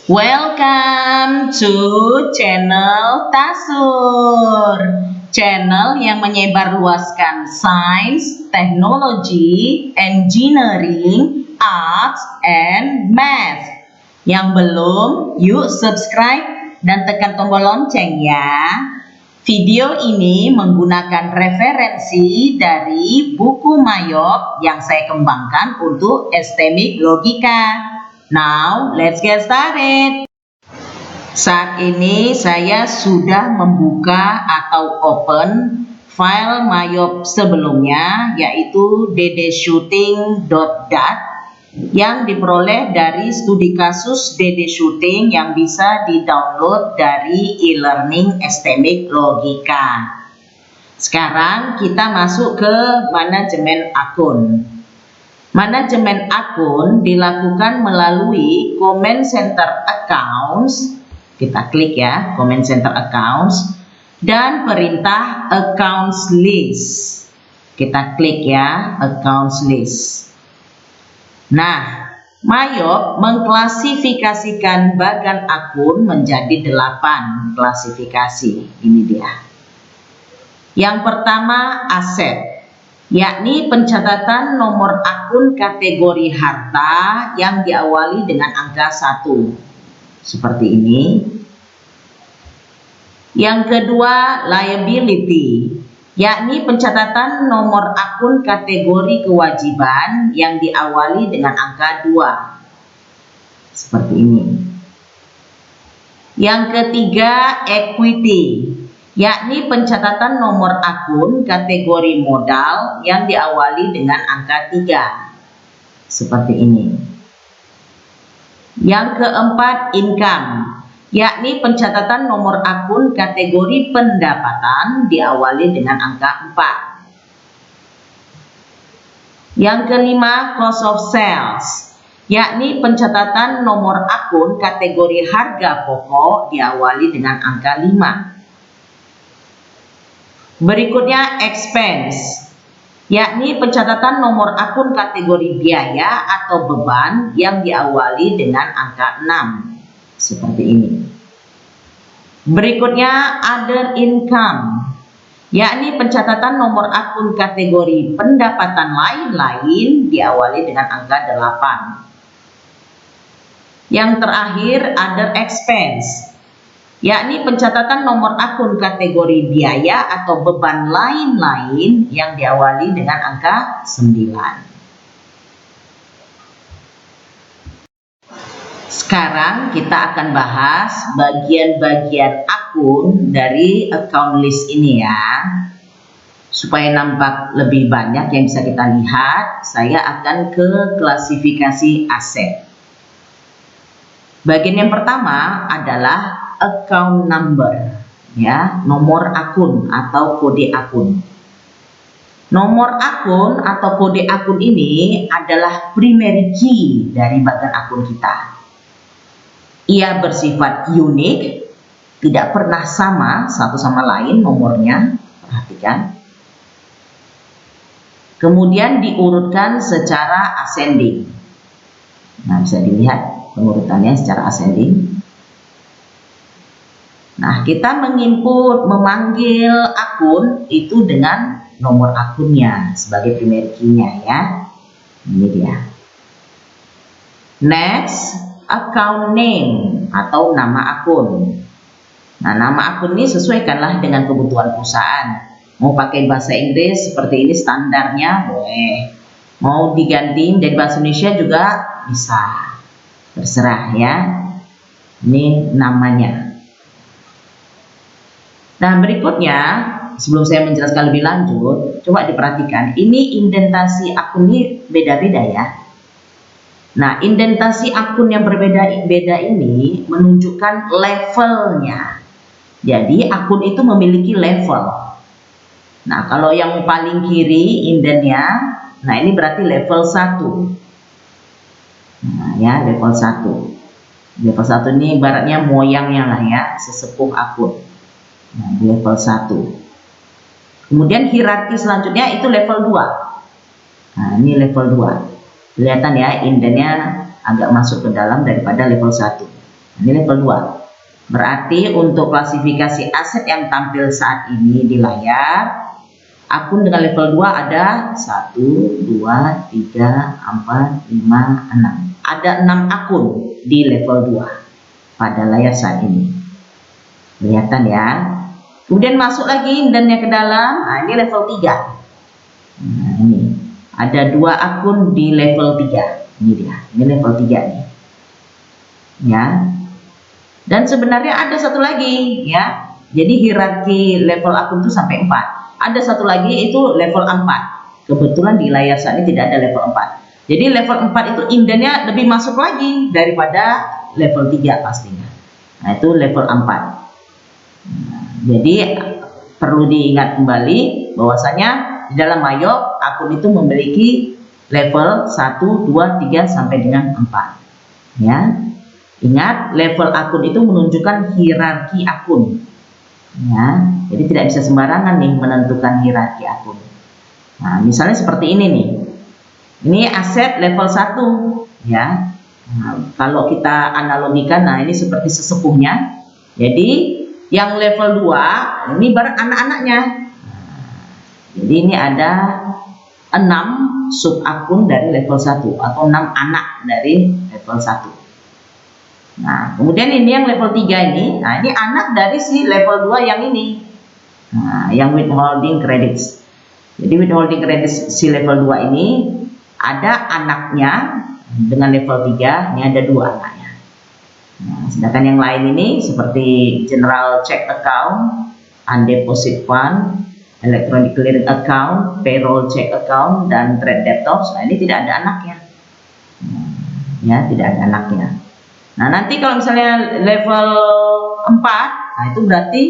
Welcome to channel Tasur, channel yang menyebarluaskan sains, teknologi, engineering, arts, and math. Yang belum, yuk subscribe dan tekan tombol lonceng ya. Video ini menggunakan referensi dari buku Mayop yang saya kembangkan untuk estetik logika. Now, let's get started. Saat ini saya sudah membuka atau open file Mayop sebelumnya, yaitu ddshooting.dat yang diperoleh dari studi kasus DD Shooting yang bisa di-download dari e-learning estetik logika. Sekarang kita masuk ke manajemen akun. Manajemen akun dilakukan melalui Command Center Accounts. Kita klik ya, Command Center Accounts, dan perintah Accounts List. Kita klik ya, Accounts List. Nah, Mayop mengklasifikasikan bagan akun menjadi 8 klasifikasi. Ini dia. Yang pertama, aset, yakni pencatatan nomor akun kategori harta yang diawali dengan angka 1 seperti ini. Yang kedua, liability, yakni pencatatan nomor akun kategori kewajiban yang diawali dengan angka 2 seperti ini. Yang ketiga, equity, yakni pencatatan nomor akun kategori modal yang diawali dengan angka 3 seperti ini. Yang keempat, income, yakni pencatatan nomor akun kategori pendapatan diawali dengan angka 4. Yang kelima, cost of sales, yakni pencatatan nomor akun kategori harga pokok diawali dengan angka 5. Berikutnya, expense, yakni pencatatan nomor akun kategori biaya atau beban yang diawali dengan angka 6 seperti ini. Berikutnya, other income, yakni pencatatan nomor akun kategori pendapatan lain-lain diawali dengan angka 8. Yang terakhir, other expense, yakni pencatatan nomor akun kategori biaya atau beban lain-lain yang diawali dengan angka 9. Sekarang kita akan bahas bagian-bagian akun dari account list ini ya. Supaya nampak lebih banyak yang bisa kita lihat, saya akan ke klasifikasi aset. Bagian yang pertama adalah account number, ya, nomor akun atau kode akun. Nomor akun atau kode akun ini adalah primary key dari bagian akun kita. Ia bersifat unik, tidak pernah sama satu sama lain nomornya, perhatikan. Kemudian diurutkan secara ascending. Nah, bisa dilihat pengurutannya secara ascending. Nah, kita menginput, memanggil akun itu dengan nomor akunnya sebagai primary key-nya ya. Ini dia. Next, account name atau nama akun. Nah, nama akun ini sesuaikanlah dengan kebutuhan perusahaan. Mau pakai bahasa Inggris seperti ini standarnya boleh. Mau diganti dari bahasa Indonesia juga bisa. Terserah ya. Ini namanya. Nah, berikutnya, sebelum saya menjelaskan lebih lanjut, coba diperhatikan, ini indentasi akun ini beda-beda ya. Nah, indentasi akun yang berbeda-beda ini menunjukkan levelnya. Jadi, akun itu memiliki level. Nah, kalau yang paling kiri indennya, nah ini berarti level 1. Nah, ya, level 1. Level 1 ini ibaratnya moyangnya lah ya, sesepuh akun. Nah, di level 1. Kemudian hierarki selanjutnya itu level 2. Nah, ini level 2. Kelihatan ya, indennya agak masuk ke dalam daripada level 1. Ini level 2. Berarti untuk klasifikasi aset yang tampil saat ini di layar, akun dengan level 2 ada 1, 2, 3, 4, 5, 6. Ada 6 akun di level 2 pada layar saat ini. Kelihatan ya. Kemudian masuk lagi indennya ke dalam. Nah, ini level 3. Nah, ini ada 2 akun di level 3. Ini dia. Ini level 3 nih. Ya. Dan sebenarnya ada satu lagi ya. Jadi hierarki level akun itu sampai 4. Ada satu lagi itu level 4. Kebetulan di layar saat ini tidak ada level 4. Jadi level 4 itu indennya lebih masuk lagi daripada level 3 pastinya. Nah, itu level 4. Nah, jadi perlu diingat kembali bahwasanya di dalam Mayop akun itu memiliki level 1, 2, 3 sampai dengan 4. Ya. Ingat, level akun itu menunjukkan hierarki akun. Ya, jadi tidak bisa sembarangan nih menentukan hierarki akun. Nah, misalnya seperti ini nih. Ini aset level 1, ya. Nah, kalau kita analogikan, nah ini seperti sesepuhnya. Jadi, yang level 2 ini baru anak-anaknya. Jadi ini ada 6 sub akun dari level 1 atau 6 anak dari level 1. Nah, kemudian ini yang level 3 ini, nah ini anak dari si level 2 yang ini. Nah, yang withholding credits. Jadi withholding credits si level 2 ini ada anaknya dengan level 3, ini ada 2 anaknya. Nah, sedangkan yang lain ini seperti general check account, undeposit fund, electronic clearing account, payroll check account, dan trade debtors. Nah, ini tidak ada anaknya. Ya, tidak ada anaknya. Nah, nanti kalau misalnya level 4, nah itu berarti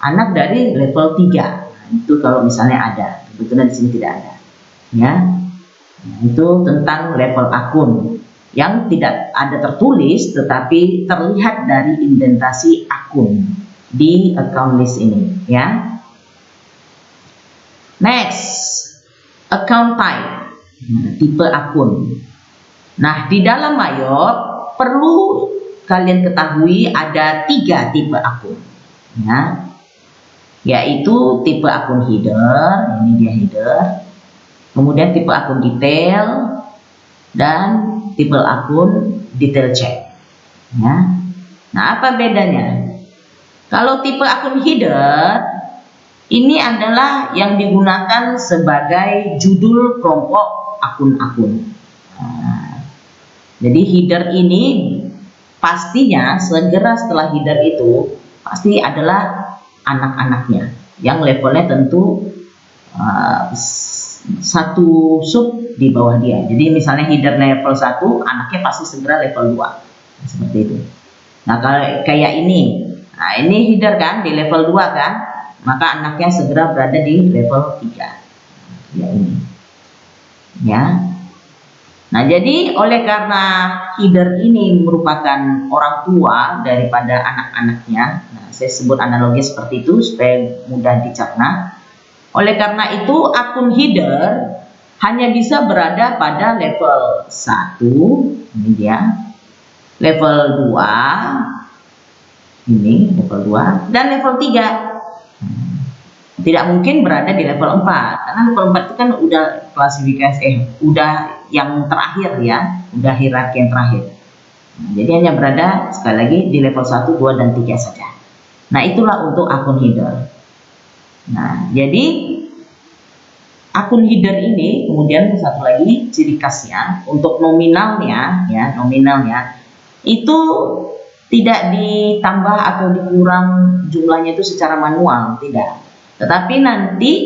anak dari level 3. Nah, itu kalau misalnya ada. Kebetulan di sini tidak ada. Ya. Nah, itu tentang level akun yang tidak ada tertulis tetapi terlihat dari indentasi akun di account list ini, ya. Next, account type. Nah, tipe akun. Nah, di dalam Mayop perlu kalian ketahui ada 3 tipe akun, ya, yaitu tipe akun header, ini dia header, kemudian tipe akun detail, dan tipe akun detail check. Ya. Nah, apa bedanya? Kalau tipe akun header ini adalah yang digunakan sebagai judul kelompok akun-akun. Nah, jadi header ini pastinya segera setelah header itu pasti adalah anak-anaknya yang levelnya tentu satu sub di bawah dia. Jadi misalnya header level 1, anaknya pasti segera level 2. Seperti itu. Nah, kalau kayak ini. Nah, ini header kan di level 2 kan? Maka anaknya segera berada di level 3. Ya, ini. Ya. Nah, jadi oleh karena header ini merupakan orang tua daripada anak-anaknya, nah, saya sebut analogi seperti itu supaya mudah dicerna. Oleh karena itu, akun header hanya bisa berada pada level 1, ini dia, level 2, ini level 2, dan level 3. Tidak mungkin berada di level 4, karena level 4 itu kan udah klasifikasi, udah yang terakhir ya, udah hierarki yang terakhir. Nah, jadi hanya berada sekali lagi di level 1, 2, dan 3 saja. Nah, itulah untuk akun header. Nah, jadi akun header ini kemudian satu lagi ciri khasnya untuk nominalnya, ya, nominalnya itu tidak ditambah atau dikurang jumlahnya itu secara manual, tidak. Tetapi nanti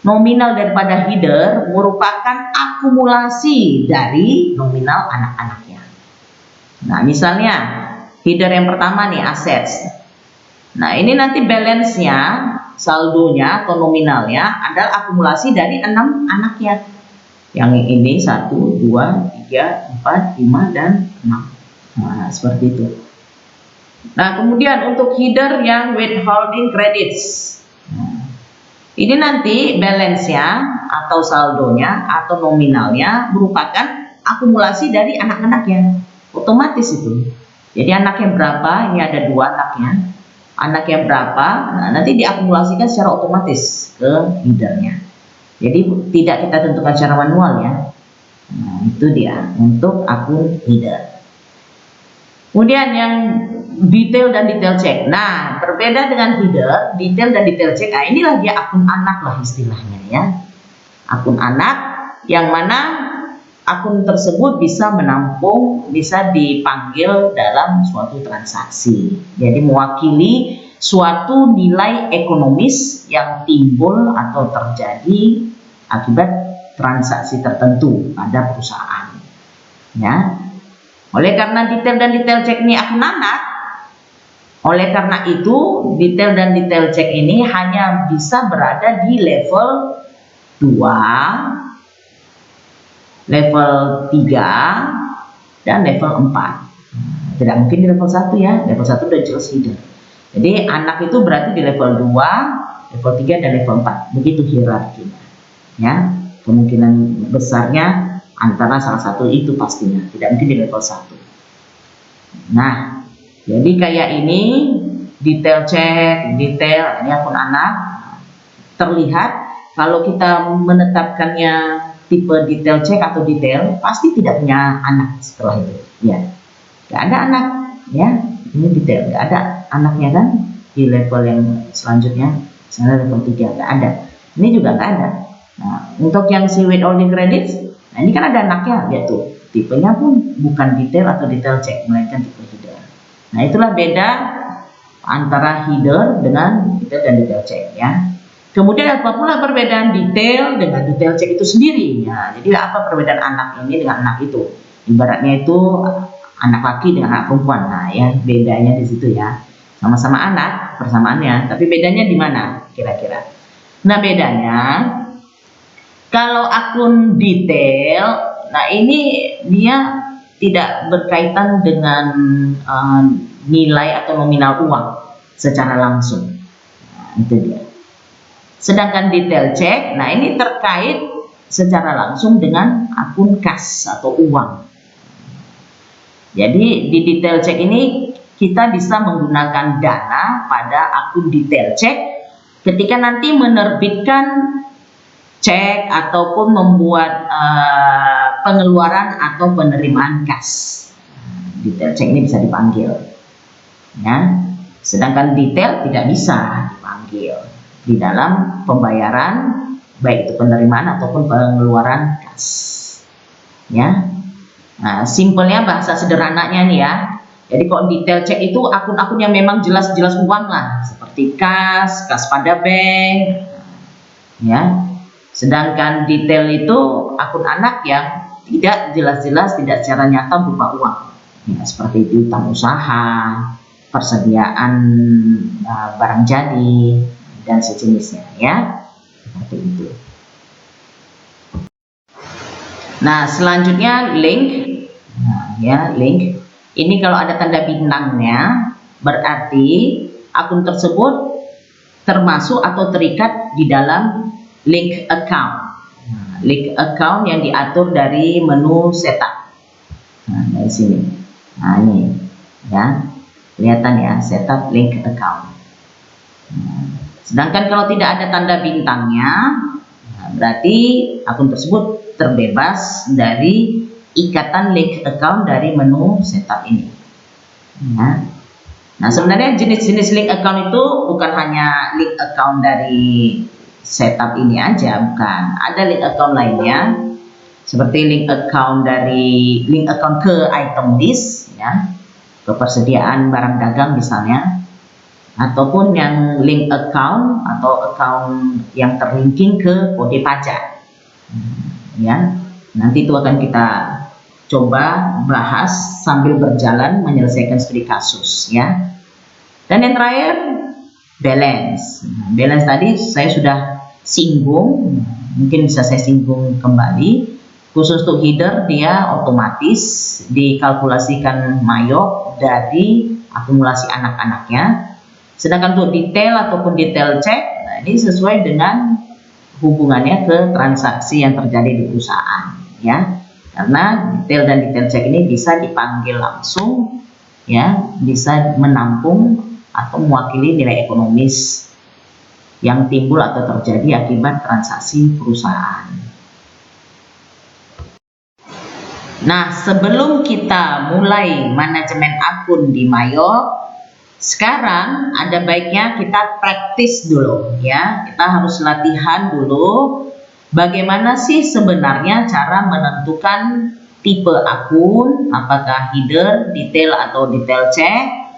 nominal daripada header merupakan akumulasi dari nominal anak-anaknya. Nah, misalnya header yang pertama nih assets. Nah, ini nanti balance-nya, saldonya atau nominalnya adalah akumulasi dari 6 anaknya. Yang ini 1, 2, 3, 4, 5, dan 6. Nah, seperti itu. Nah, kemudian untuk header yang withholding credits. Ini nanti balance-nya atau saldonya atau nominalnya merupakan akumulasi dari anak-anaknya. Otomatis itu. Jadi anaknya berapa, ini ada 2 anaknya, anaknya berapa, nah, nanti diakumulasikan secara otomatis ke headernya. Jadi tidak kita tentukan secara manual ya. Nah, itu dia untuk akun header. Kemudian yang detail dan detail check. Nah, berbeda dengan header, detail dan detail check. Nah, inilah dia akun anak lah istilahnya ya. Akun anak yang mana akun tersebut bisa menampung, bisa dipanggil dalam suatu transaksi. Jadi mewakili suatu nilai ekonomis yang timbul atau terjadi akibat transaksi tertentu pada perusahaan. Ya. Oleh karena detail dan detail check ini akun anak, oleh karena itu detail dan detail check ini hanya bisa berada di level 2, level 3, dan level 4. Tidak mungkin di level 1 ya, level 1 udah jelas header. Jadi anak itu berarti di level 2, level 3, dan level 4. Begitu hierarkinya. Ya, kemungkinan besarnya antara salah satu itu pastinya, tidak mungkin di level 1. Nah, jadi kayak ini detail check, detail, ini akun anak. Terlihat kalau kita menetapkannya tipe detail check atau detail, pasti tidak punya anak setelah itu. Ya, nggak ada anak, ya. Ini detail, nggak ada anaknya kan di level yang selanjutnya, misalnya level 3 nggak ada. Ini juga nggak ada. Nah, untuk yang si withholding credits, nah ini kan ada anaknya, lihat tuh. Tipenya pun bukan detail atau detail check, melainkan tipe header. Nah, itulah beda antara header dengan detail dan detail check ya. Kemudian apa pula perbedaan detail dengan detail check itu sendiri ya. Jadi apa perbedaan anak ini dengan anak itu? Ibaratnya itu anak laki dengan anak perempuan. Nah, ya bedanya di situ ya. Sama-sama anak persamaannya, tapi bedanya di mana kira-kira? Nah, bedanya kalau akun detail, nah ini dia tidak berkaitan dengan nilai atau nominal uang secara langsung. Nah, itu dia. Sedangkan detail check, nah ini terkait secara langsung dengan akun kas atau uang. Jadi di detail check ini kita bisa menggunakan dana pada akun detail check ketika nanti menerbitkan cek ataupun membuat pengeluaran atau penerimaan kas. Detail check ini bisa dipanggil ya. Sedangkan detail tidak bisa dipanggil di dalam pembayaran, baik itu penerimaan ataupun pengeluaran kas ya. Nah, simpelnya bahasa sederhananya nih ya. Jadi kalau detail check itu akun-akun yang memang jelas-jelas uang lah, seperti kas pada bank ya. Sedangkan detail itu akun anak yang tidak jelas-jelas, tidak secara nyata berupa uang ya, seperti itu utang usaha, persediaan barang jadi, dan sejenisnya ya, seperti itu. Nah, selanjutnya link. Nah, ya, link ini kalau ada tanda bintangnya berarti akun tersebut termasuk atau terikat di dalam link account. Nah, link account yang diatur dari menu setup. Nah, dari sini. Nah, ini ya, kelihatan ya, setup link account. Nah, sedangkan kalau tidak ada tanda bintangnya, nah, berarti akun tersebut terbebas dari ikatan link account dari menu setup ini. Ya. Nah, sebenarnya jenis-jenis link account itu bukan hanya link account dari setup ini aja, bukan. Ada link account lainnya, seperti link account ke item list, ya, ke persediaan barang dagang misalnya, ataupun yang link account atau account yang terlinking ke kode pajak. Ya, nanti itu akan kita coba bahas sambil berjalan menyelesaikan studi kasus, ya. Dan yang terakhir, balance. Balance tadi saya sudah singgung, mungkin bisa saya singgung kembali. Khusus untuk header, dia otomatis dikalkulasikan mayok dari akumulasi anak-anaknya. Sedangkan untuk detail ataupun detail check, nah ini sesuai dengan hubungannya ke transaksi yang terjadi di perusahaan, ya. Karena detail dan detail check ini bisa dipanggil langsung, ya bisa menampung atau mewakili nilai ekonomis yang timbul atau terjadi akibat transaksi perusahaan. Nah, sebelum kita mulai manajemen akun di Mayop, sekarang ada baiknya kita praktis dulu ya. Kita harus latihan dulu bagaimana sih sebenarnya cara menentukan tipe akun, apakah header, detail atau detail check,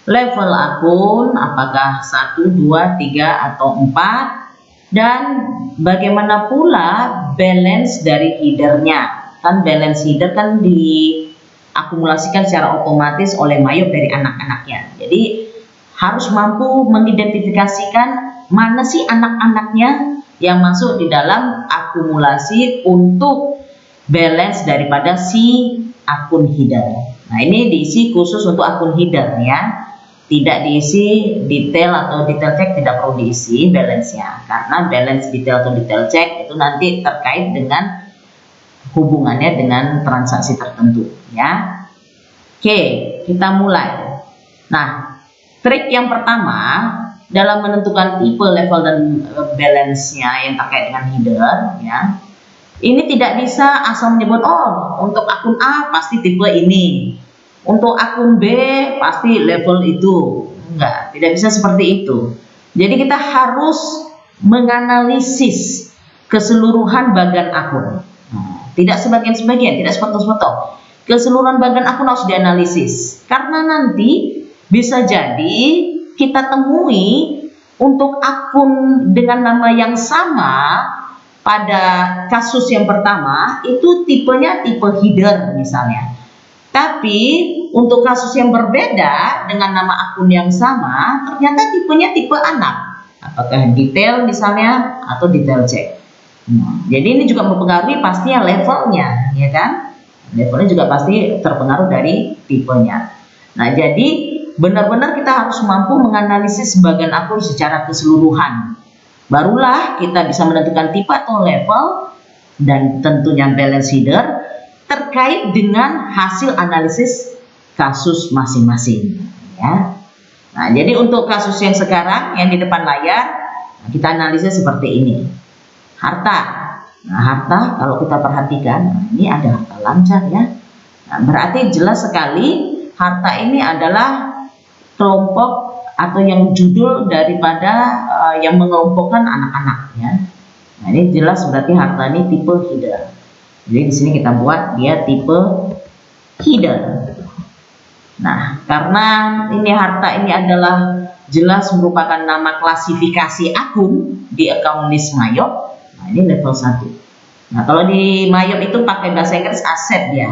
level akun, apakah 1, 2, 3 atau 4, dan bagaimana pula balance dari headernya. Kan balance header kan diakumulasikan secara otomatis oleh Mayop dari anak-anaknya. Jadi harus mampu mengidentifikasikan mana sih anak-anaknya yang masuk di dalam akumulasi untuk balance daripada si akun header. Nah, ini diisi khusus untuk akun header ya. Tidak diisi detail atau detail check, tidak perlu diisi balance-nya, karena balance detail atau detail check itu nanti terkait dengan hubungannya dengan transaksi tertentu ya. Oke, kita mulai. Nah, trik yang pertama dalam menentukan tipe, level, dan balance-nya yang terkait dengan header ya. Ini tidak bisa asal menyebut, oh untuk akun A pasti tipe ini, untuk akun B pasti level itu. Enggak, tidak bisa seperti itu. Jadi kita harus menganalisis keseluruhan bagian akun. Tidak sebagian-sebagian, tidak sepotong-sepotong. Keseluruhan bagian akun harus dianalisis. Karena nanti bisa jadi kita temui untuk akun dengan nama yang sama pada kasus yang pertama itu tipenya tipe header misalnya. Tapi untuk kasus yang berbeda dengan nama akun yang sama ternyata tipenya tipe anak. Apakah detail misalnya atau detail check. Jadi ini juga mempengaruhi pastinya levelnya, ya kan? Levelnya juga pasti terpengaruh dari tipenya. Nah, jadi benar-benar kita harus mampu menganalisis bagian akun secara keseluruhan. Barulah kita bisa menentukan tipe atau level dan tentunya balance header terkait dengan hasil analisis kasus masing-masing. Ya. Nah, jadi untuk kasus yang sekarang yang di depan layar kita analisis seperti ini. Harta. Nah, harta kalau kita perhatikan, ini ada harta lancar ya. Nah, berarti jelas sekali harta ini adalah kelompok atau yang judul daripada yang mengelompokkan anak-anak ya. Nah, ini jelas berarti harta ini tipe header. Jadi di sini kita buat dia tipe header. Nah, karena ini harta ini adalah jelas merupakan nama klasifikasi akun di account list Mayop. Nah, ini level 1. Nah, kalau di Mayop itu pakai bahasa Inggris aset ya.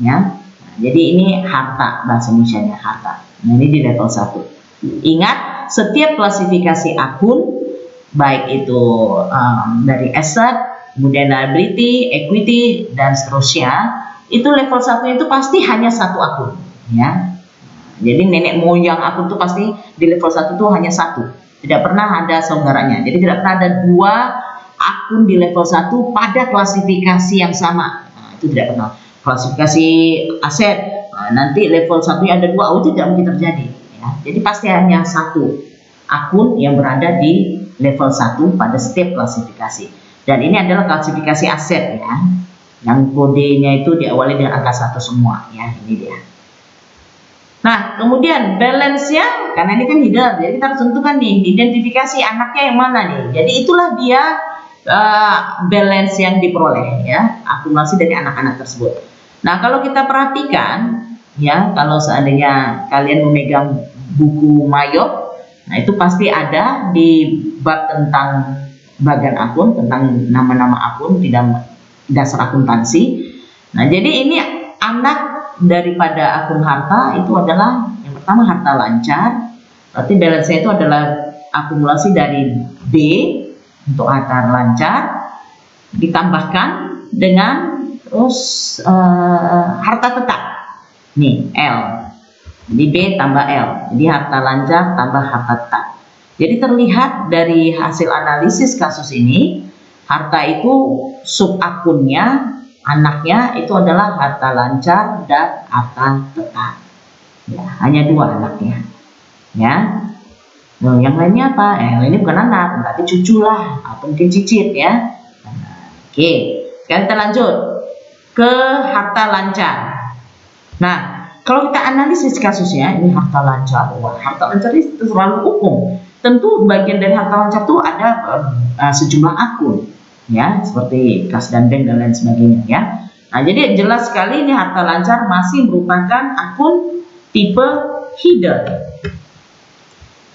Nah, jadi ini harta, bahasa Indonesia-nya harta. Nah, ini di level 1. Ingat, setiap klasifikasi akun, baik itu dari asset, kemudian liability, equity, dan seterusnya, itu level 1 itu pasti hanya satu akun. Ya. Jadi nenek moyang akun itu pasti di level 1 itu hanya satu. Tidak pernah ada saudaranya. Jadi tidak pernah ada dua akun di level 1 pada klasifikasi yang sama. Nah, itu tidak pernah. Klasifikasi aset, nanti level 1-nya ada dua, itu tidak mungkin terjadi. Ya. Jadi pasti hanya satu akun yang berada di level 1 pada setiap klasifikasi. Dan ini adalah klasifikasi aset ya. Yang kodenya itu diawali dengan angka 1 semua ya. Ini dia. Nah, kemudian balance-nya, karena ini kan header, jadi kita harus tentukan nih, identifikasi anaknya yang mana nih. Jadi itulah dia balance yang diperoleh ya, akumulasi dari anak-anak tersebut. Nah, kalau kita perhatikan ya, kalau seandainya kalian memegang buku Mayop, nah itu pasti ada di bab tentang bagian akun, tentang nama-nama akun di dalam dasar akuntansi. Nah, jadi ini anak daripada akun harta itu adalah yang pertama harta lancar, berarti balance-nya itu adalah akumulasi dari B untuk harta lancar ditambahkan dengan terus harta tetap nih L, jadi B tambah L, jadi harta lancar tambah harta tetap. Jadi terlihat dari hasil analisis kasus ini, harta itu sub akunnya, anaknya itu adalah harta lancar dan harta tetap. Ya, hanya 2 anaknya. Ya. Nah, yang lainnya apa? Yang lainnya bukan anak, berarti cucu lah atau mungkin cicit ya. Oke, sekarang kita lanjut ke harta lancar. Nah, kalau kita analisis kasusnya, ini harta lancar. Wah, harta lancar ini terlalu umum. Tentu bagian dari harta lancar itu ada sejumlah akun, ya, seperti kas dan bank dan lain sebagainya, ya. Nah, jadi jelas sekali ini harta lancar masih merupakan akun tipe header.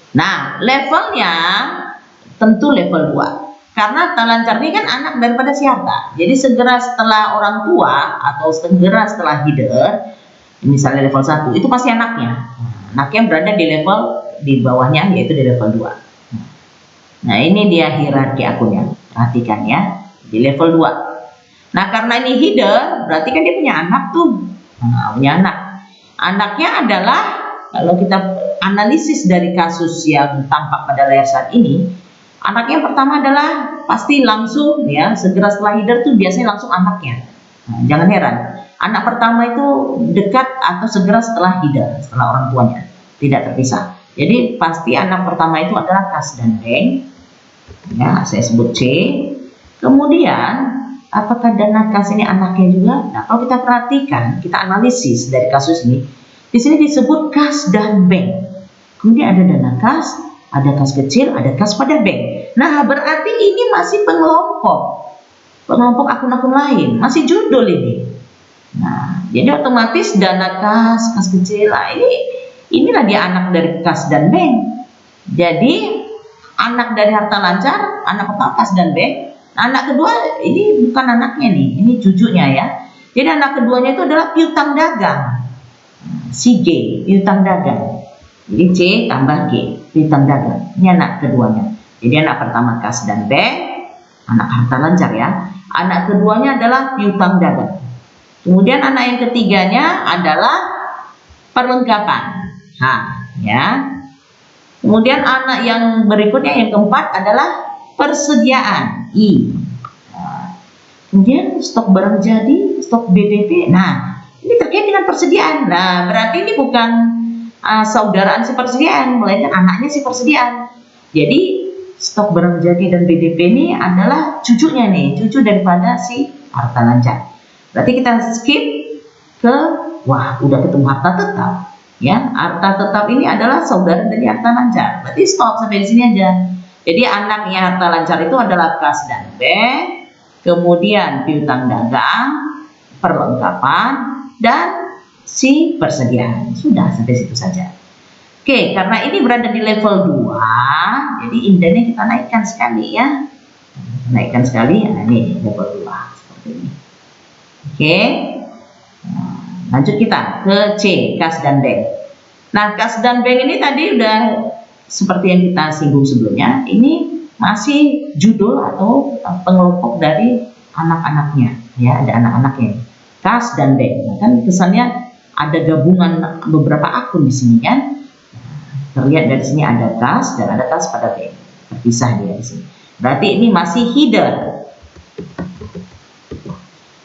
Nah, levelnya tentu level 2. Karena harta lancar ini kan anak daripada si harta. Jadi segera setelah orang tua atau segera setelah header, misalnya level 1, itu pasti anaknya. Anaknya berada di level di bawahnya, yaitu di level 2. Nah, ini dia hierarki akunnya. Perhatikan ya, di level 2. Nah, karena ini header, berarti kan dia punya anak tuh. Nah, punya anak. Anaknya adalah, kalau kita analisis dari kasus yang tampak pada layar saat ini, anaknya yang pertama adalah pasti langsung ya, segera setelah header tuh biasanya langsung anaknya. Nah, jangan heran, anak pertama itu dekat atau segera setelah header, setelah orang tuanya, tidak terpisah. Jadi pasti anak pertama itu adalah kas dan bank, ya, saya sebut C. Kemudian apakah dana kas ini anaknya juga? Nah, kalau kita perhatikan, kita analisis dari kasus ini, di sini disebut kas dan bank. Kemudian ada dana kas, ada kas kecil, ada kas pada bank. Nah, berarti ini masih pengelompok akun-akun lain, masih judul ini. Nah, jadi otomatis dana kas, kas kecil, nah inilah dia anak dari kas dan bank. Jadi anak dari harta lancar, anak pertama kas dan bank. Anak kedua ini bukan anaknya nih, ini cucunya ya. Jadi anak keduanya itu adalah piutang dagang. Si G, piutang dagang. Jadi C tambah G, piutang dagang. Ini anak keduanya. Jadi anak pertama kas dan bank, anak harta lancar ya. Anak keduanya adalah piutang dagang. Kemudian anak yang ketiganya adalah perlengkapan. Ya. Kemudian anak yang berikutnya yang keempat adalah persediaan I. Kemudian stok barang jadi, stok BDP. Nah, ini terkait dengan persediaan. Nah, berarti ini bukan saudaraan si persediaan, melainkan anaknya si persediaan. Jadi stok barang jadi dan BDP ini adalah cucunya nih, cucu daripada si harta lancar. Berarti kita skip ke, wah, udah ketemu harta tetap. Ya, harta tetap ini adalah saudara dari harta lancar. Berarti stop sampai di sini aja. Jadi anaknya harta lancar itu adalah kas dan bank, kemudian piutang dagang, perlengkapan, dan si persediaan. Sudah sampai situ saja. Oke, karena ini berada di level 2, jadi indennya kita naikkan sekali ya. Naikkan sekali, nah ini level 2 seperti ini. Oke. Lanjut kita ke C, kas dan bank. Nah, kas dan bank ini tadi udah seperti yang kita singgung sebelumnya, ini masih judul atau pengelompok dari anak-anaknya, ya, ada anak-anaknya. Kas dan bank. Nah, kan kesannya ada gabungan beberapa akun di sini kan. Terlihat dari sini ada kas dan ada kas pada bank. Terpisah dia di sini. Berarti ini masih header.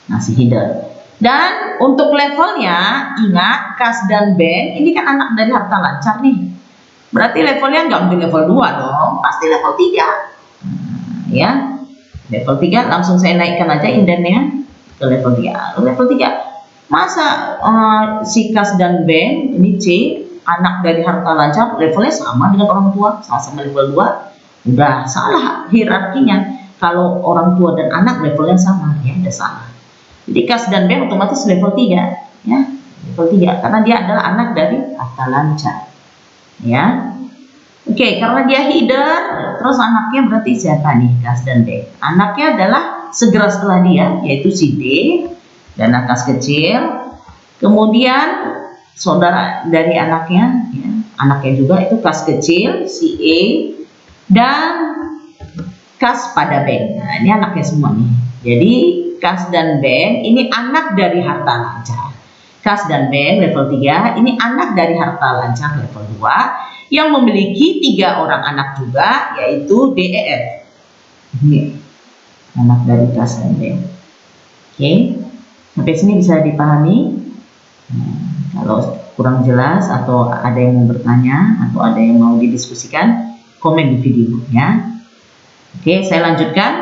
Masih header. Dan untuk levelnya, ingat kas dan bank ini kan anak dari harta lancar nih. Berarti levelnya nggak mungkin level 2 dong, pasti level 3. Ya, level 3 langsung saya naikkan aja indennya ke level 3. Level 3, masa si kas dan bank ini C, anak dari harta lancar, levelnya sama dengan orang tua, sama-sama level 2, udah salah hierarkinya. Kalau orang tua dan anak levelnya sama, ya udah salah. Jadi kas dan bank otomatis level 3, ya, level 3 karena dia adalah anak dari harta lancar. Ya. Oke, karena dia header, terus anaknya berarti siapa nih? Kas dan bank. Anaknya adalah segera setelah dia, yaitu si D, dana kas kecil. Kemudian saudara dari anaknya, ya, anaknya juga itu kas kecil, si E, dan kas pada bank. Nah, ini anaknya semua nih. Jadi kas dan bank ini anak dari harta lancar. Kas dan bank level 3 ini anak dari harta lancar level 2 yang memiliki 3 orang anak juga, yaitu D, E, F. Ini anak dari kas dan bank. Oke, sampai sini bisa dipahami. Kalau kurang jelas atau ada yang mau bertanya atau ada yang mau didiskusikan, komen di videonya. Oke, saya lanjutkan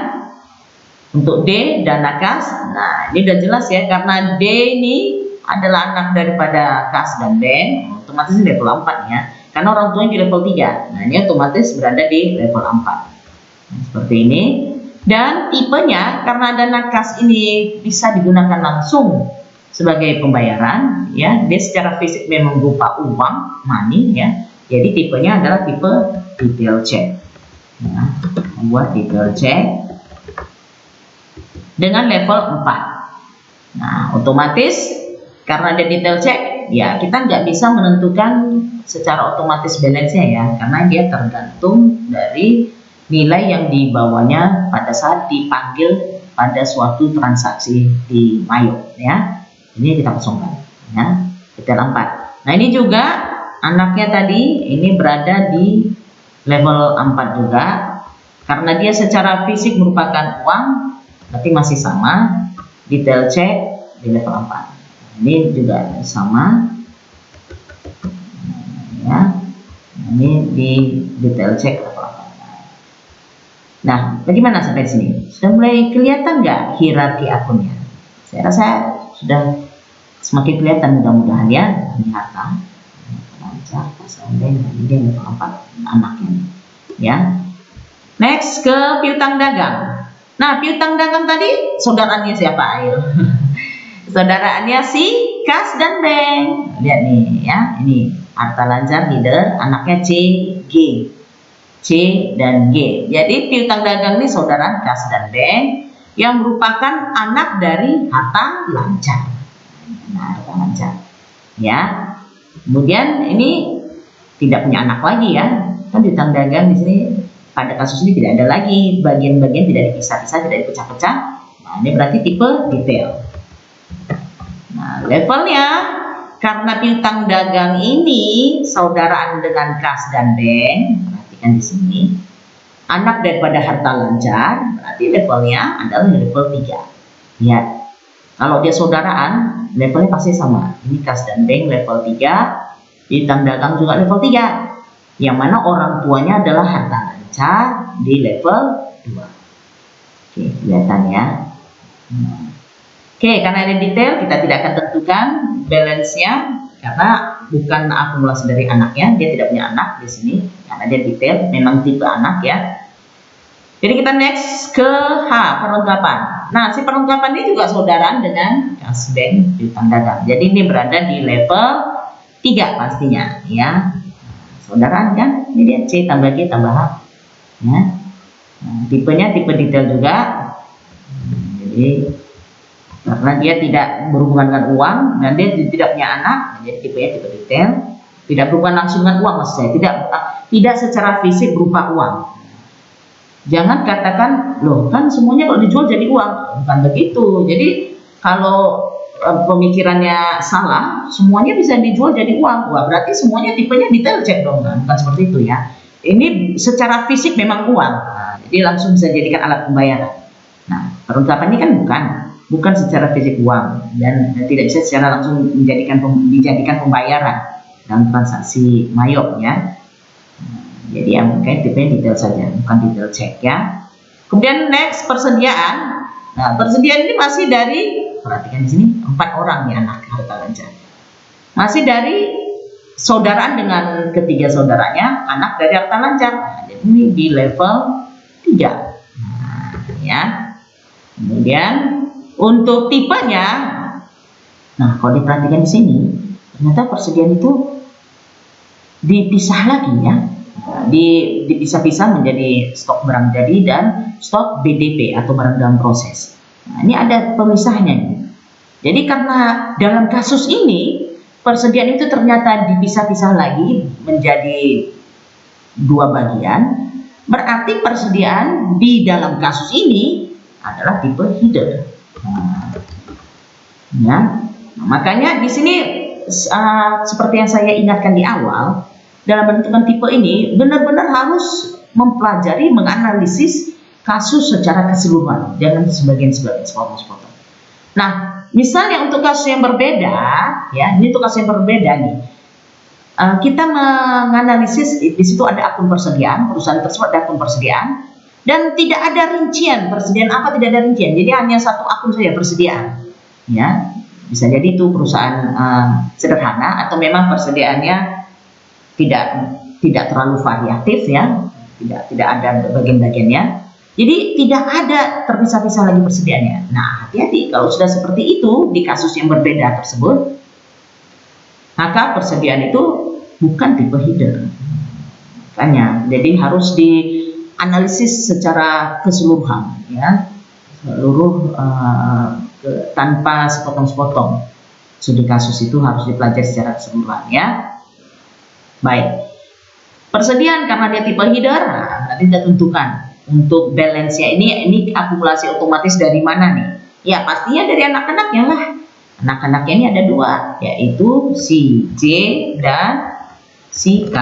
untuk D dan Kas. Nah, ini udah jelas ya, karena D ini adalah anak daripada Kas dan Ben, otomatis ini level 4 ya, karena orang tuanya di level 3. Nah, ini otomatis berada di level 4. Nah, seperti ini. Dan tipenya, karena dana kas ini bisa digunakan langsung sebagai pembayaran ya, dia secara fisik memang berupa uang, money ya. Jadi tipenya adalah tipe detail check ya, membuat detail check dengan level 4. Nah, otomatis karena ada detail check ya, kita nggak bisa menentukan secara otomatis balance-nya ya, karena dia tergantung dari nilai yang dibawanya pada saat dipanggil pada suatu transaksi di Mayo ya. Ini kita kosongkan ya, detail 4. Nah, ini juga anaknya tadi ini berada di level 4 juga, karena dia secara fisik merupakan uang, berarti masih sama detail check di level 4. Ini juga sama ya, ini di detail check level 4. Nah, bagaimana sampai sini? Sudah mulai kelihatan nggak hierarki akunnya? Saya rasa sudah semakin kelihatan, mudah-mudahan ya. Ini harta, lancar, pasang-pasang, ini dia level 4 anaknya ya. Next ke piutang dagang. Nah, piutang dagang tadi saudaranya siapa? Ayo. Saudaraannya si Kas dan Ben. Lihat nih ya, ini harta lancar leader, anaknya C, G. C dan G. Jadi piutang dagang ini saudara Kas dan Ben yang merupakan anak dari harta lancar. Nah, harta lancar. Ya. Kemudian ini tidak punya anak lagi ya. Kan piutang dagang di sini pada kasus ini tidak ada lagi bagian-bagian, tidak dipisah-pisah, tidak dipecah-pecah. Nah, ini berarti tipe detail. Nah, levelnya karena piutang dagang ini saudaraan dengan Kas dan Ben, perhatikan di sini. Anak daripada harta lancar, berarti levelnya adalah level 3. Lihat. Kalau dia saudaraan, levelnya pasti sama. Ini Kas dan Ben level 3, piutang dagang juga level 3. Yang mana orang tuanya adalah harta lancar di level 2. Oke, kelihatan ya. Oke, karena ada detail, kita tidak akan tentukan balance-nya karena bukan akumulasi dari anaknya, dia tidak punya anak di sini. Karena dia detail, memang tipe anak ya. Jadi kita next ke H, perlengkapan. Nah, si perlengkapan ini juga saudaraan dengan Kas Ben piutang dagang. Jadi ini berada di level 3 pastinya ya. Saudaraan kan? Ini dia C tambah G tambah H. Ya. Nah, tipenya tipe detail juga. Jadi karena dia tidak berhubungan dengan uang dan dia tidak punya anak, jadi tipenya tipe detail. Tidak berhubungan langsung dengan uang, maksud saya tidak secara fisik berupa uang. Jangan katakan, loh kan semuanya kalau dijual jadi uang, bukan begitu. Jadi kalau pemikirannya salah, semuanya bisa dijual jadi uang. Wah, berarti semuanya tipenya detail check dong, kan? Bukan seperti itu ya. Ini secara fisik memang uang, nah, jadi langsung bisa dijadikan alat pembayaran. Nah, perlengkapan ini kan bukan secara fisik uang dan tidak bisa secara langsung dijadikan pembayaran dalam transaksi Mayo ya. Jadi yang kayak tipenya detail saja, bukan detail check ya. Kemudian next persediaan. Nah, persediaan ini masih dari, perhatikan di sini 4 orang ya anak harta lancar. Masih dari saudaraan dengan ketiga saudaranya, anak dari harta lancar. Nah, jadi ini di level 3. Nah, ya. Kemudian untuk tipenya, nah kalau diperhatikan di sini, ternyata persediaan itu dipisah lagi ya. Dipisah-pisah menjadi stok barang jadi dan stok BDP atau barang dalam proses. Nah, ini ada pemisahnya. Jadi karena dalam kasus ini persediaan itu ternyata dipisah-pisah lagi menjadi 2 bagian, berarti persediaan di dalam kasus ini adalah tipe header. Nah, makanya di sini seperti yang saya ingatkan di awal, dalam menentukan tipe ini benar-benar harus mempelajari, menganalisis kasus secara keseluruhan, jangan sebagian sepotong. Nah, misalnya untuk kasus yang berbeda, ya, ini untuk kasus yang berbeda nih. Kita menganalisis di situ ada akun persediaan, perusahaan tersebut ada akun persediaan, dan tidak ada rincian persediaan apa, tidak ada rincian. Jadi hanya satu akun saja persediaan, ya. Bisa jadi itu perusahaan sederhana atau memang persediaannya tidak terlalu variatif, ya, tidak ada bagian-bagiannya. Jadi tidak ada terpisah-pisah lagi persediaannya. Nah, hati-hati kalau sudah seperti itu di kasus yang berbeda tersebut, maka persediaan itu bukan tipe header. Makanya, jadi harus dianalisis secara keseluruhan, ya, seluruh tanpa sepotong-sepotong. Studi kasus itu harus dipelajari secara keseluruhan, ya. Baik. Persediaan karena dia tipe header, nanti kita tentukan untuk balance-nya ini akumulasi otomatis dari mana nih? Ya pastinya dari anak-anaknya lah. Anak-anaknya ini ada dua, yaitu si J dan si K.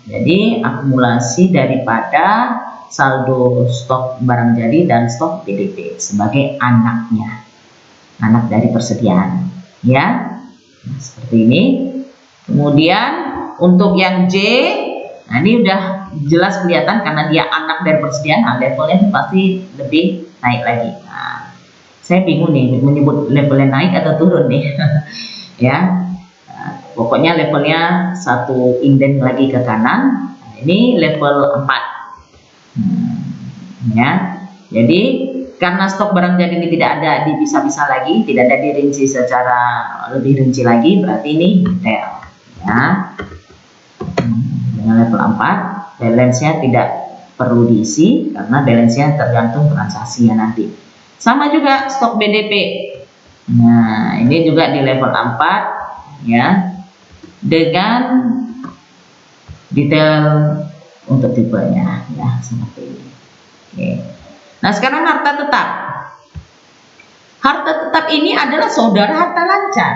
Jadi akumulasi daripada saldo stok barang jadi dan stok BDP sebagai anaknya, anak dari persediaan, ya. Nah, seperti ini. Kemudian untuk yang J, nah ini udah jelas kelihatan karena dia anak dari persediaan, nah levelnya pasti lebih naik lagi. Nah, saya bingung nih menyebut levelnya naik atau turun nih. Ya, pokoknya levelnya satu inden lagi ke kanan. Nah, ini level 4. Ya, jadi karena stok barang jadi ini tidak ada dipisah-pisah lagi, tidak ada dirinci secara lebih rinci lagi, berarti ini detail, ya. Dengan level 4, balance-nya tidak perlu diisi karena balance-nya tergantung transaksinya nanti. Sama juga stok BDP. Nah, ini juga di level 4, ya, dengan detail untuk tipenya, ya, seperti ini. Oke. Nah, sekarang harta tetap. Harta tetap ini adalah saudara harta lancar,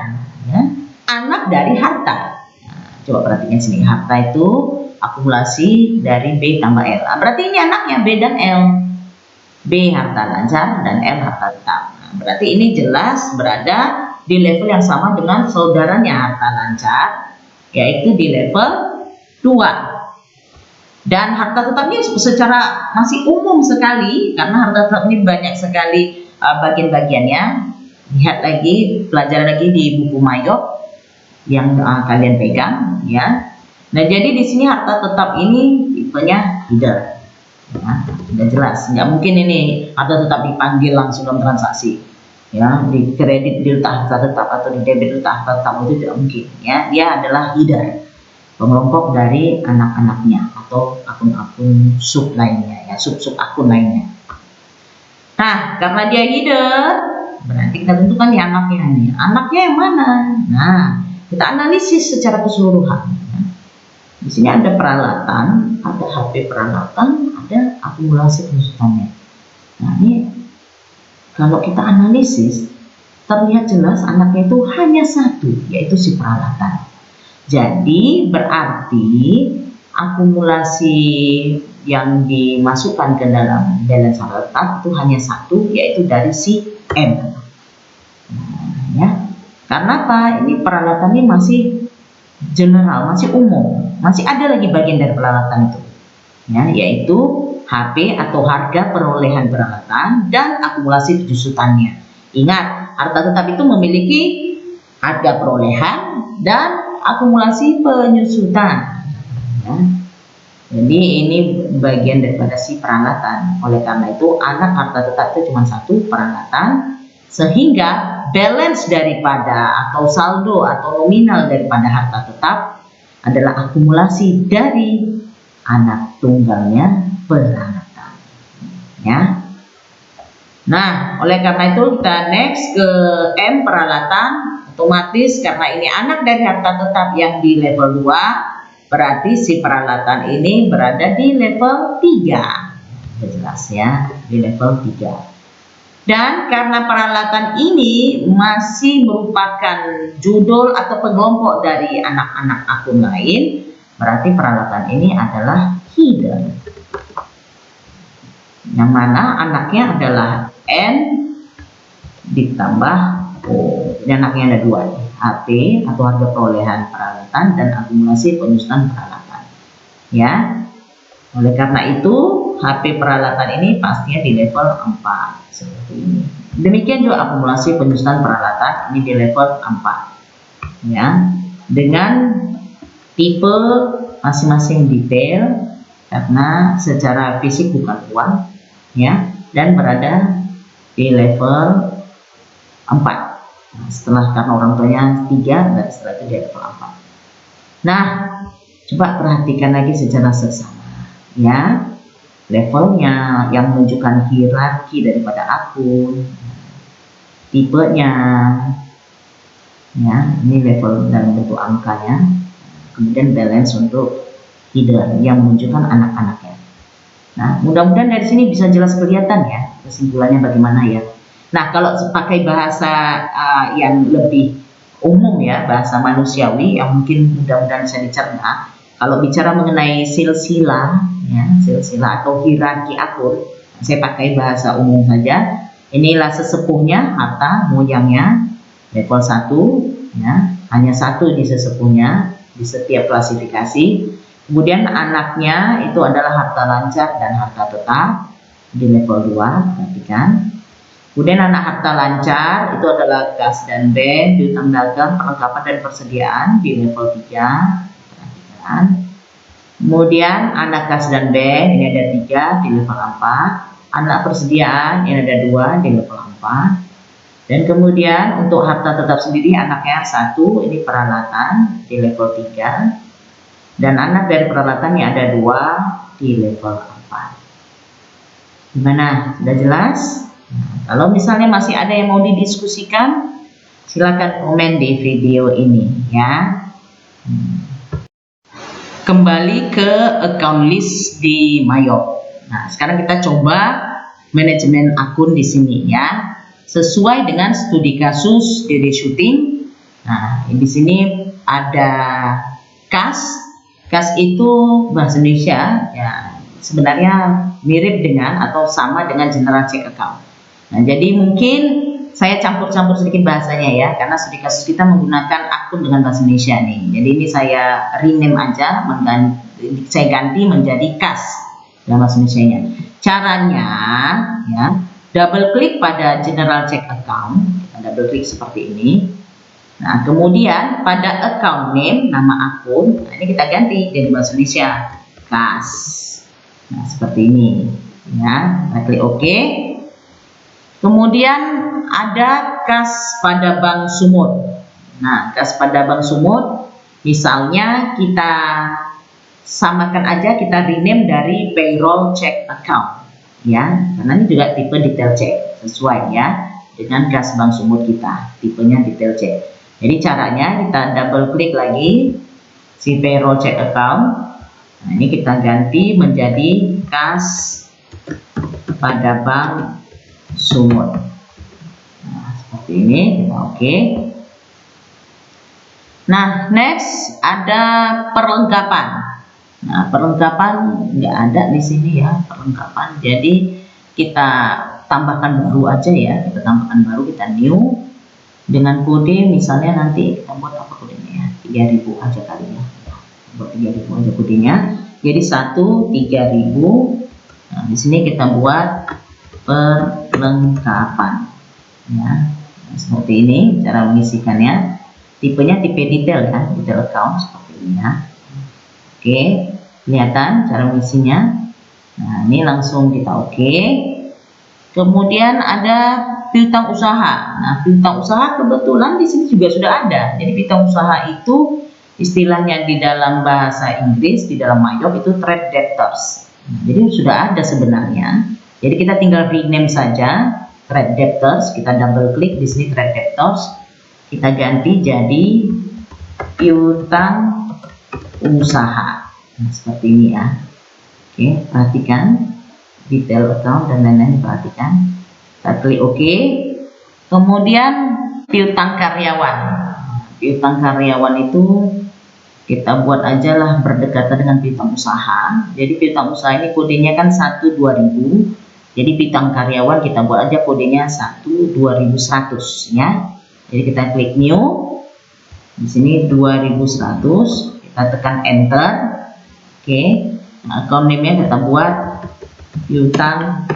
ya, anak dari harta. Nah, coba perhatikan sini, harta itu akumulasi dari B tambah L. Nah, berarti ini anaknya B dan L. B harta lancar dan L harta tetap. Nah, berarti ini jelas berada di level yang sama dengan saudaranya harta lancar, yaitu di level 2. Dan harta tetap ini secara masih umum sekali karena harta tetap ini banyak sekali bagian-bagiannya. Lihat lagi, pelajari lagi di buku Mayop yang kalian pegang, ya. Nah, jadi di sini harta tetap ini tipenya header. Ya, sudah jelas, nggak mungkin ini harta tetap dipanggil langsung dalam transaksi, ya, di kredit diletak harta tetap atau di debit diletak harta tetap, itu tidak mungkin, ya. Dia adalah header, pengelompok dari anak-anaknya atau akun-akun sub lainnya, ya, sub-sub akun lainnya. Nah, karena dia header, berarti kita tentukan di anaknya nih. Anaknya yang mana? Nah, kita analisis secara keseluruhan. Di sini ada peralatan, ada HP peralatan, ada akumulasi penyusutannya. Nah, ini kalau kita analisis, terlihat jelas anaknya itu hanya satu, yaitu si peralatan. Jadi berarti akumulasi yang dimasukkan ke dalam balance harta tetap itu hanya satu, yaitu dari si M. Nah, ya. Karena apa? Ini peralatan ini masih general, masih umum, masih ada lagi bagian dari peralatan itu, ya, yaitu HP atau harga perolehan peralatan dan akumulasi penyusutannya. Ingat, harta tetap itu memiliki harga perolehan dan akumulasi penyusutan, ya. Jadi ini bagian daripada si peralatan. Oleh karena itu anak harta tetap itu cuma satu, peralatan, sehingga balance daripada atau saldo atau nominal daripada harta tetap adalah akumulasi dari anak tunggalnya peralatan, ya. Nah, oleh karena itu kita next ke M peralatan. Otomatis karena ini anak dari harta tetap yang di level 2, berarti si peralatan ini berada di level 3. Jelas, ya, di level 3. Dan karena peralatan ini masih merupakan judul atau pengelompok dari anak-anak akun lain, berarti peralatan ini adalah header. Yang mana anaknya adalah N ditambah Oh, ini anaknya ada dua, HP atau harga perolehan peralatan dan akumulasi penyusunan peralatan. Ya, oleh karena itu HP peralatan ini pastinya di level 4 seperti ini. Demikian juga akumulasi penyusunan peralatan ini di level 4. Ya, dengan tipe masing-masing detail karena secara fisik bukan uang, ya, dan berada di level 4. Nah, setelah karena orang tuanya 3 dan setelah itu di level 4. Nah, coba perhatikan lagi secara seksama, ya, levelnya yang menunjukkan hierarki daripada akun, tipenya, ya, ini level dalam bentuk angkanya, kemudian balance untuk hidden yang menunjukkan anak-anaknya. Nah, mudah-mudahan dari sini bisa jelas kelihatan ya kesimpulannya bagaimana ya. Nah, kalau pakai bahasa yang lebih umum ya, bahasa manusiawi yang mungkin mudah-mudahan bisa dicerna. Kalau bicara mengenai silsilah, ya, silsilah atau hierarki akun, saya pakai bahasa umum saja. Inilah sesepuhnya, harta moyangnya level 1, ya, hanya satu di sesepuhnya di setiap klasifikasi. Kemudian anaknya itu adalah harta lancar dan harta tetap di level 2, perhatikan. Kemudian anak harta lancar itu adalah kas dan band, piutang dagang, perlengkapan dan persediaan di level 3, perhatikan. Kemudian anak kas dan band ini ada 3 di level 4, anak persediaan ini ada 2 di level 4. Dan kemudian untuk harta tetap sendiri anaknya 1, ini peralatan di level 3. Dan anak dari peralatannya ada 2 di level 4. Gimana? Sudah jelas? Nah, kalau misalnya masih ada yang mau didiskusikan, silakan komen di video ini ya. Kembali ke account list di Mayop. Nah, sekarang kita coba manajemen akun di sini ya. Sesuai dengan studi kasus diri shooting. Nah, di sini ada kas. Kas itu bahasa Indonesia ya sebenarnya mirip dengan atau sama dengan general check account. Nah, jadi mungkin saya campur-campur sedikit bahasanya ya, karena studi kasus kita menggunakan akun dengan bahasa Indonesia nih. Jadi ini saya rename aja, saya ganti menjadi kas dalam bahasa Indonesia-nya. Caranya ya, double klik pada general check account, kita double klik seperti ini. Nah, kemudian pada account name, nama akun, nah ini kita ganti jadi bahasa Indonesia, kas. Nah, seperti ini. Ya, kita klik OK. Kemudian ada kas pada Bank Sumut. Nah, kas pada Bank Sumut, misalnya kita samakan aja, kita rename dari payroll check account. Ya, karena ini juga tipe detail check, sesuai ya dengan kas Bank Sumut kita, tipenya detail check. Jadi caranya kita double klik lagi si payroll check account. Nah, ini kita ganti menjadi kas pada Bank Sumut. Nah, seperti ini kita oke. Nah, next ada perlengkapan. Nah, perlengkapan nggak ada di sini ya, perlengkapan. Jadi kita tambahkan baru aja ya, kita tambahkan baru, kita new. Dengan kode misalnya nanti kita buat apa kodenya ya, 3000 aja kali ya, buat 3000 aja kodenya. Jadi 1 3000. Nah, di sini kita buat perlengkapan ya. Nah, seperti ini cara mengisikannya. Tipenya tipe detail ya, detail account seperti ini ya. Oke, kelihatan cara mengisinya. Nah, ini langsung kita oke. Kemudian ada piutang usaha. Nah, piutang usaha kebetulan di sini juga sudah ada. Jadi piutang usaha itu istilahnya di dalam bahasa Inggris, di dalam Mayop itu trade debtors. Nah, jadi sudah ada sebenarnya. Jadi kita tinggal rename saja trade debtors. Kita double klik di sini trade debtors. Kita ganti jadi piutang usaha. Nah, seperti ini ya. Oke, perhatikan detail account dan lain-lain, perhatikan. Kita klik OK. Kemudian piutang karyawan. Piutang karyawan itu kita buat aja lah berdekatan dengan piutang usaha. Jadi piutang usaha ini kodenya kan 1 2000. Jadi piutang karyawan kita buat aja kodenya 1 2100 ya. Jadi kita klik new. Di sini 2100, kita tekan enter. Oke. Account name-nya kita buat piutang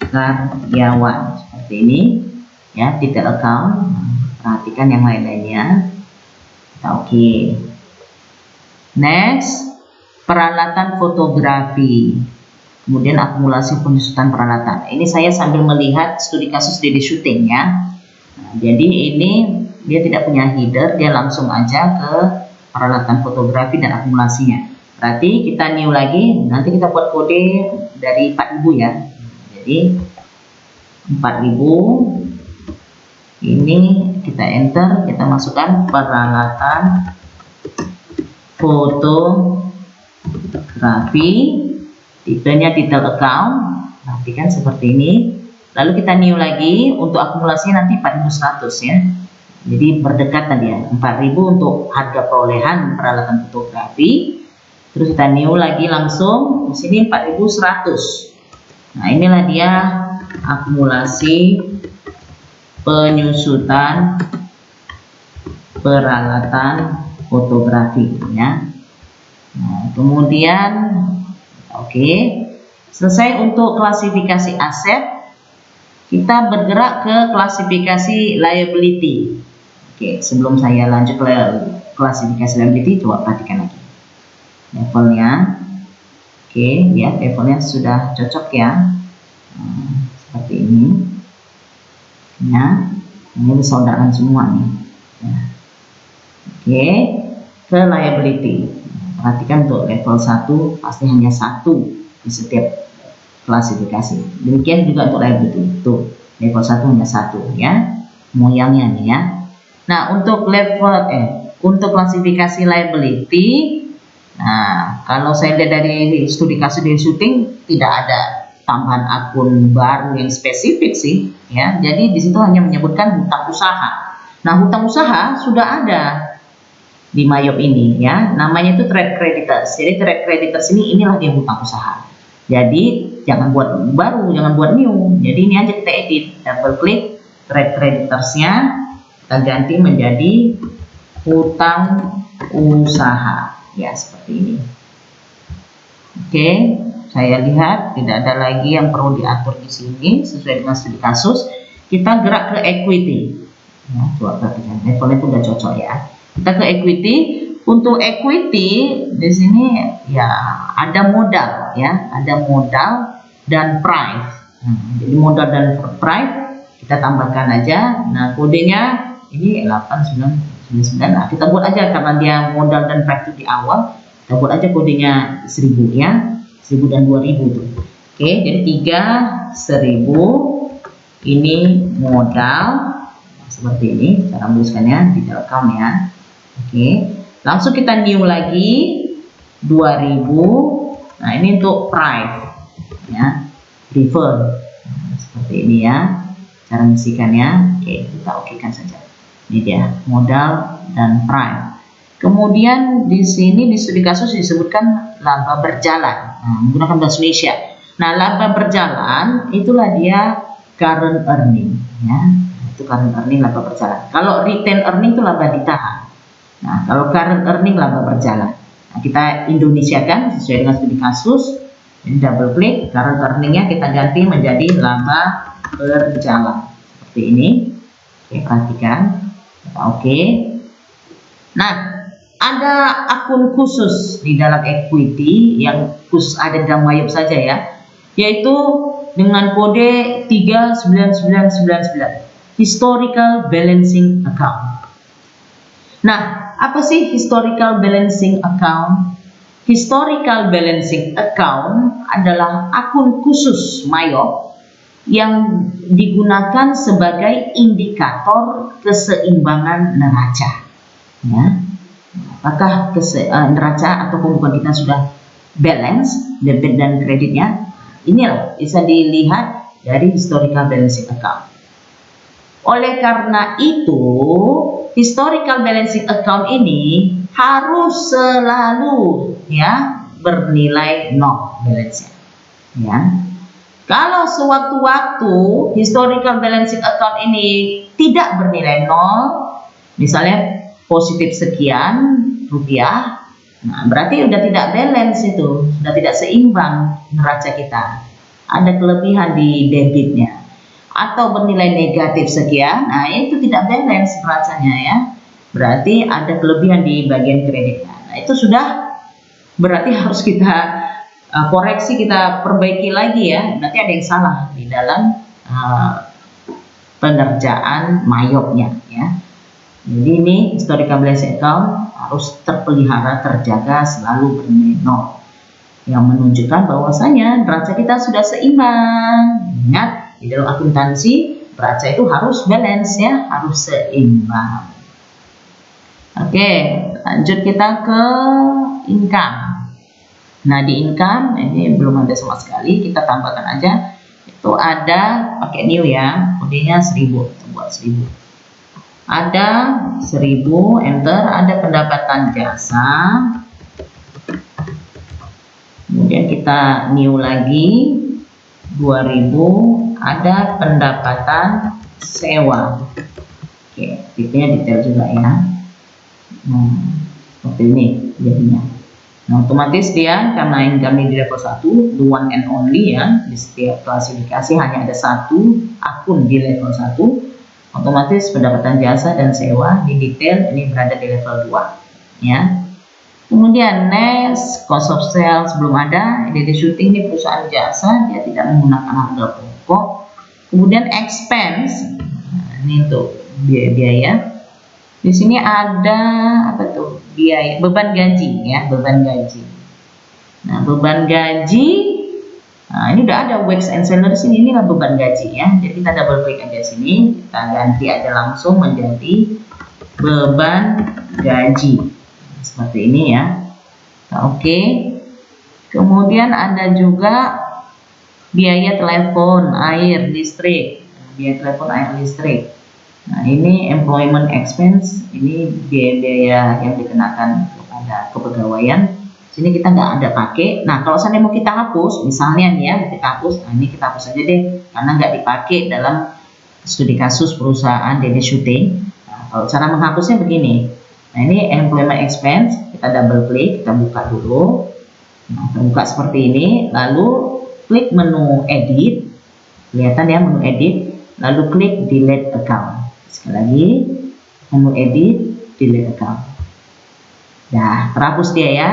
karyawan seperti ini ya, detail account. Perhatikan yang lain-lainnya. Oke. Next, peralatan fotografi. Kemudian akumulasi penyusutan peralatan. Ini saya sambil melihat studi kasus 3D shooting ya. Nah, jadi ini dia tidak punya header, dia langsung aja ke peralatan fotografi dan akumulasinya. Berarti kita new lagi, nanti kita buat kode dari 4000 ya. Jadi 4000 ini kita enter, kita masukkan peralatan fotografi, tipenya detail account. Perhatikan seperti ini. Lalu kita new lagi, untuk akumulasinya nanti 4100 ya. Jadi berdekatan ya, 4000 untuk harga perolehan peralatan fotografi. Terus kita new lagi langsung di sini 4100. Nah, inilah dia akumulasi penyusutan peralatan fotografi ya. Nah, kemudian oke, selesai untuk klasifikasi aset. Kita bergerak ke klasifikasi liability. Oke, sebelum saya lanjut ke klasifikasi liability, coba perhatikan lagi levelnya. Oke, lihat levelnya sudah cocok ya. Seperti ini ya, ini saudaraan semua nih ya. Oke, ke liability. Perhatikan untuk level 1 pasti hanya 1 di setiap klasifikasi. Demikian juga untuk liability. Tuh, level 1 hanya 1 ya. Moyangnya nih ya. Nah, untuk untuk klasifikasi liability, nah, kalau saya lihat dari studi kasus dari shooting tidak ada tambahan akun baru yang spesifik sih ya. Jadi di situ hanya menyebutkan hutang usaha. Nah, hutang usaha sudah ada di Mayop ini ya, namanya itu trade creditors. Jadi trade creditors inilah dia hutang usaha. Jadi jangan buat baru, jangan buat new. Jadi ini aja kita edit, double klik trade creditors-nya, kita ganti menjadi hutang usaha ya, seperti ini. Oke, saya lihat tidak ada lagi yang perlu diatur di sini sesuai dengan studi kasus. Kita gerak ke equity. Ya, coba perhatikan levelnya itu udah cocok ya. Kita ke equity. Untuk equity di sini ya ada modal ya, ada modal dan price. Jadi modal dan price kita tambahkan aja. Nah, kodenya ini 8999. Nah, kita buat aja karena dia modal dan price itu di awal. Kita buat aja kodenya 1000 ya, 1000 dan 2000 itu. Oke, jadi 1000 ini modal seperti ini cara menuliskannya di account ya. Oke, langsung kita new lagi 2000. Nah, ini untuk price ya, prefer seperti ini ya cara mengisikannya. Oke, kita okekan saja. Ini dia modal dan price. Kemudian di sini di studi kasus disebutkan laba berjalan, menggunakan bahasa Indonesia. Nah, laba berjalan itulah dia current earning ya. Itu current earning, laba berjalan. Kalau retain earning itu laba ditahan. Nah, kalau current earning laba berjalan. Nah, kita Indonesiakan sesuai dengan studi kasus. Ini double klik, current earningnya kita ganti menjadi laba berjalan seperti ini. Oke, perhatikan. Oke. Nah, ada akun khusus di dalam equity yang khusus ada di dalam Mayop saja ya, yaitu dengan kode 39999 historical balancing account. Nah, apa sih historical balancing account? Historical balancing account adalah akun khusus Mayop yang digunakan sebagai indikator keseimbangan neraca ya. Apakah neraca atau pembukuan kita sudah balance debit dan kreditnya? Inilah bisa dilihat dari historical balancing account. Oleh karena itu, historical balancing account ini harus selalu ya bernilai 0 balance-nya ya. Kalau sewaktu-waktu historical balancing account ini tidak bernilai 0, misalnya positif sekian rupiah, nah berarti udah tidak balance, itu sudah tidak seimbang neraca kita, ada kelebihan di debitnya. Atau bernilai negatif sekian, nah itu tidak balance neracanya ya, berarti ada kelebihan di bagian kreditnya. Nah itu sudah berarti harus kita koreksi, kita perbaiki lagi ya, berarti ada yang salah di dalam pengerjaan mayopnya ya. Jadi ini historical balance account harus terpelihara, terjaga, selalu bernilai nol, yang menunjukkan bahwasanya neraca kita sudah seimbang. Ingat, di dalam akuntansi neraca itu harus balance ya, harus seimbang. Oke, lanjut kita ke income. Nah di income ini belum ada sama sekali, kita tambahkan aja. Itu ada pakai new ya, kodenya 1000, kita buat 1000. Ada 1000, enter, ada pendapatan jasa. Kemudian kita new lagi 2000, ada pendapatan sewa. Oke, tipenya detail juga ya. Nah, seperti ini jadinya. Nah, otomatis dia karena income di level 1, the one and only ya, di setiap klasifikasi hanya ada satu akun di level 1, otomatis pendapatan jasa dan sewa di detail ini berada di level 2 ya. Kemudian next, cost of sales belum ada. DD Shooting ini perusahaan jasa, dia tidak menggunakan harga pokok. Kemudian expense, nah, ini untuk biaya. Di sini ada apa tuh? Biaya beban gaji ya, beban gaji. Nah, beban gaji, nah ini udah ada wage and salary sini, inilah beban gaji ya. Jadi kita double klik aja sini, kita ganti aja langsung menjadi beban gaji. Seperti ini ya. Nah, oke. Kemudian ada juga biaya telepon, air, listrik. Biaya telepon, air, listrik. Nah, ini employment expense, ini biaya-biaya yang dikenakan kepada kepegawaian. Sini kita nggak ada pakai. Nah, kalau seandainya mau kita hapus, misalnya nih ya, mau kita hapus, nah ini kita hapus aja deh, karena nggak dipakai dalam studi kasus perusahaan DD Shooting. Nah, kalau cara menghapusnya begini. Nah ini employment expense, kita double klik, kita buka dulu. Nah, kita buka seperti ini, lalu klik menu edit, kelihatan ya menu edit, lalu klik delete account. Sekali lagi, menu edit, delete account. Nah, terhapus dia ya.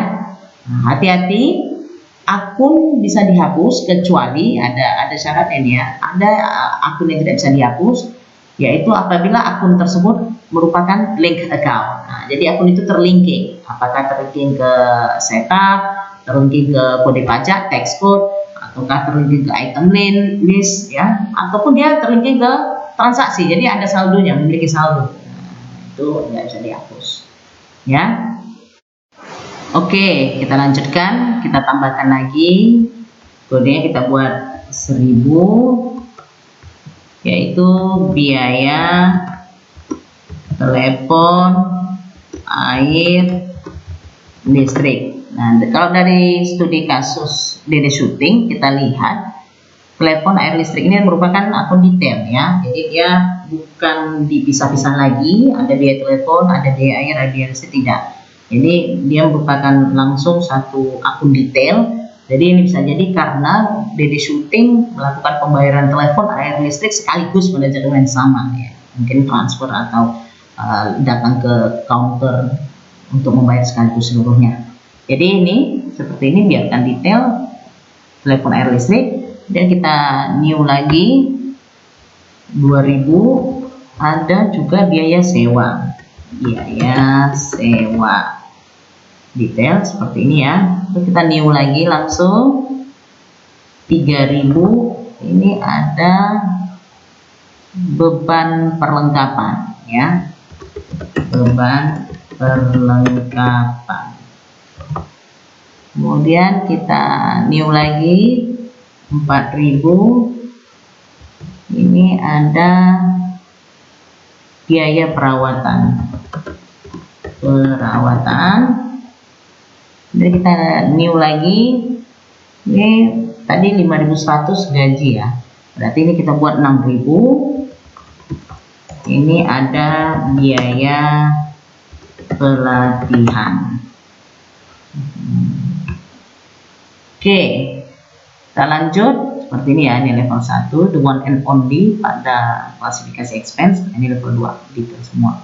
Nah, hati-hati, akun bisa dihapus kecuali ada syaratnya ya. Ada akun yang tidak bisa dihapus, yaitu apabila akun tersebut merupakan link account. Nah, jadi akun itu terlinking, apakah terlinking ke setup, terlinking ke kode pajak, tax code, ataukah terlinking ke item list ya, ataupun dia terlinking ke transaksi, jadi ada saldonya, memiliki saldo. Nah, itu nggak bisa dihapus ya. Oke, kita lanjutkan, kita tambahkan lagi kodenya, kita buat 1000, yaitu biaya telepon, air, listrik. Nah, kalau dari studi kasus DD Shooting kita lihat telepon, air, listrik ini merupakan akun detail ya. Jadi dia bukan dipisah-pisah lagi, ada biaya telepon, ada biaya air, ada biaya listrik, tidak. Jadi dia merupakan langsung satu akun detail. Jadi ini bisa jadi karena DD Shooting melakukan pembayaran telepon, air, listrik sekaligus pada jadwal yang sama ya. Mungkin transfer atau datang ke counter untuk membayar sekaligus seluruhnya. Jadi ini seperti ini, biarkan detail telepon, air, listrik, dan kita new lagi 2000. Ada juga biaya sewa, detail seperti ini ya. Terus kita new lagi langsung 3000. Ini ada beban perlengkapan ya, beban perlengkapan. Kemudian kita new lagi 4000. Ini ada biaya perawatan. Jadi kita new lagi. Ini tadi 5100 gaji ya. Berarti ini kita buat 6000. Ini ada biaya pelatihan. Oke, kita lanjut. Seperti ini ya, ini level 1, the one and only pada klasifikasi expense. Ini level 2, gitu semua.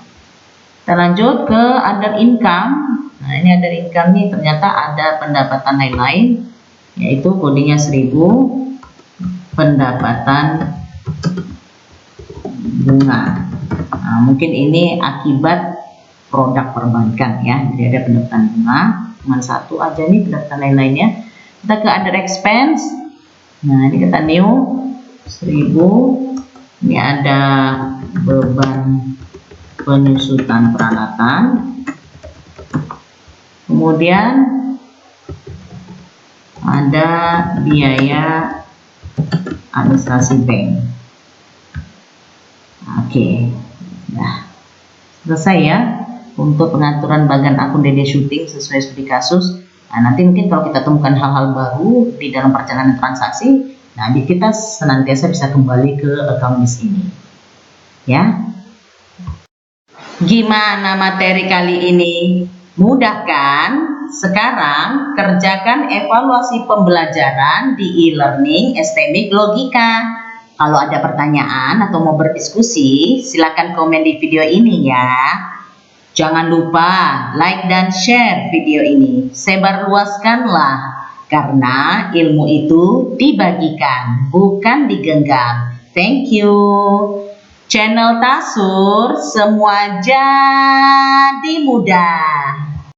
Kita lanjut ke other income. Nah, ini other income nih ternyata ada pendapatan lain-lain, yaitu kodenya 1000, pendapatan bunga. Nah, mungkin ini akibat produk perbankan ya, jadi ada pendapatan bunga. Cuma satu aja nih pendapatan lain-lainnya. Kita ke other expense. Nah, ini kita new 1000. Ini ada beban penyusutan peralatan. Kemudian ada biaya administrasi bank. Oke. Nah, selesai ya untuk pengaturan bagian akun DD Shooting sesuai studi kasus. Nah, nanti mungkin kalau kita temukan hal-hal baru di dalam perjalanan transaksi, nah kita senantiasa bisa kembali ke account ini. Ya. Gimana materi kali ini? Mudah kan? Sekarang kerjakan evaluasi pembelajaran di e-learning STMIC Logika. Kalau ada pertanyaan atau mau berdiskusi, silakan komen di video ini ya. Jangan lupa like dan share video ini. Sebarluaskanlah, karena ilmu itu dibagikan, bukan digenggam. Thank you. Channel Tasur, semua jadi mudah.